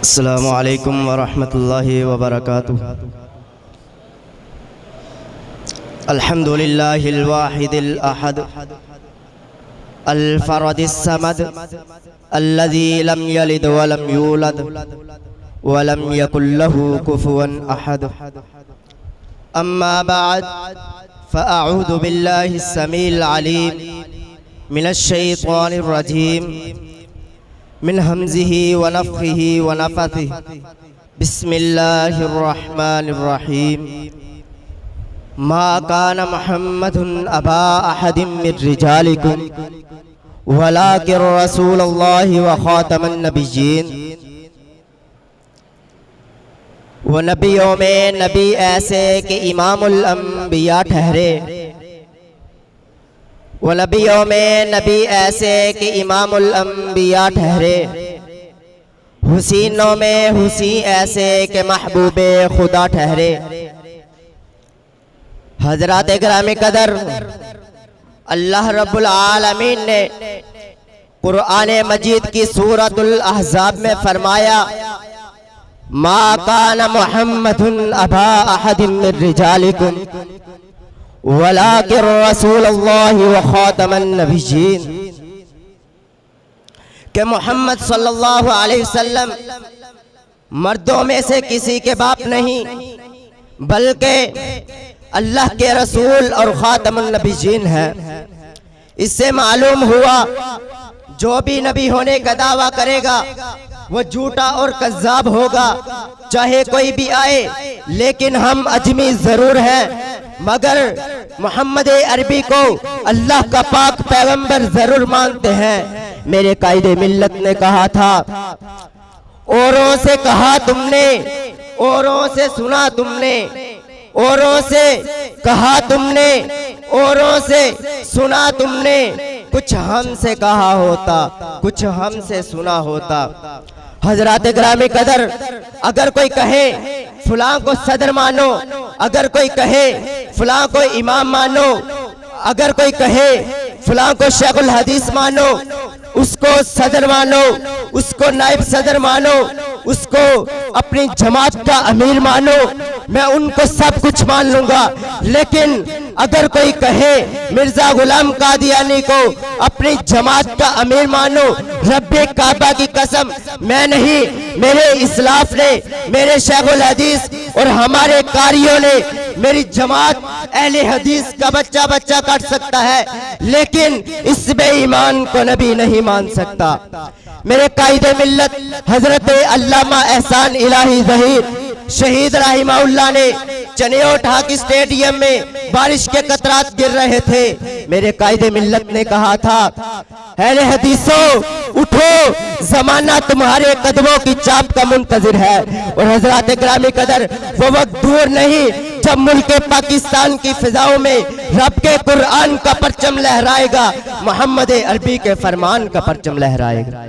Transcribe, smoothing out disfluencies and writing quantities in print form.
السلام علیکم ورحمۃ اللہ وبرکاتہ۔ الحمد للہ الواحد الأحد الفرد الصمد الذي لم يلد ولم يولد ولم يكن له كفوا أحد، أما بعد فأعوذ بالله السميع العليم من الشيطان الرجيم من همزه ونفخه ونفثه، بسم الله الرحمن الرحيم۔ ما كان محمد أبا أحد من رجالكم ولكن رسول الله وخاتم النبيين۔ وہ نبیوں میں نبی ایسے کہ امام الانبیاء ٹھہرے، وہ نبیوں میں نبی ایسے کہ امام الانبیاء ٹھہرے، حسینوں میں حسین ایسے کہ محبوب خدا ٹھہرے۔ حضرات گرامی قدر، اللہ رب العالمین نے قرآن مجید کی سورۃ الاحزاب میں فرمایا ما کان محمد ابا احد من رجالکم ولکن رسول اللہ وخاتم النبیین، کہ محمد صلی اللہ علیہ وسلم مردوں میں سے کسی کے باپ نہیں بلکہ اللہ کے رسول اور خاتم النبیین ہے۔ اس سے معلوم ہوا جو بھی نبی ہونے کا دعویٰ کرے گا وہ جھوٹا اور کذاب ہوگا، چاہے کوئی بھی آئے، لیکن ہم اجمی ضرور ہیں مگر محمد عربی کو اللہ کا پاک پیغمبر ضرور مانتے ہیں۔ میرے قائد ملت نے کہا تھا، اوروں سے کہا تم نے، اوروں سے سنا تم نے، اوروں سے کہا تم نے، اوروں سے سنا تم نے، کچھ ہم سے کہا ہوتا، کچھ ہم سے سنا ہوتا۔ حضرات گرامی قدر، اگر کوئی کہے فلاں کو صدر مانو، اگر کوئی کہے فلاں کو امام مانو، اگر کوئی کہے فلاں کو شیخ الحدیث مانو، اس کو صدر مانو، اس کو نائب صدر مانو، اس کو اپنی جماعت کا امیر مانو، میں ان کو سب کچھ مان لوں گا، لیکن اگر کوئی کہے مرزا غلام قادیانی کو اپنی جماعت کا امیر مانو، رب کعبہ کی قسم میں نہیں، میرے اسلاف نے، میرے شیخ الحدیث اور ہمارے قاریوں نے میری جماعت اہل حدیث کا بچہ بچہ کاٹ سکتا ہے، لیکن اس بے ایمان کو نبی نہیں مان سکتا۔ میرے قائد ملت حضرت علامہ احسان الہی ظہیر شہید رحمہ اللہ نے چنیوٹ ہاکی اسٹیڈیم میں بارش کے قطرات گر رہے تھے، میرے قائد ملت نے کہا تھا اہل حدیثوں اٹھو، زمانہ تمہارے قدموں کی چاپ کا منتظر ہے۔ اور حضرات گرامی قدر، وہ وقت دور نہیں جب ملک پاکستان کی فضاؤں میں رب کے قرآن کا پرچم لہرائے گا، محمد عربی کے فرمان کا پرچم لہرائے گا۔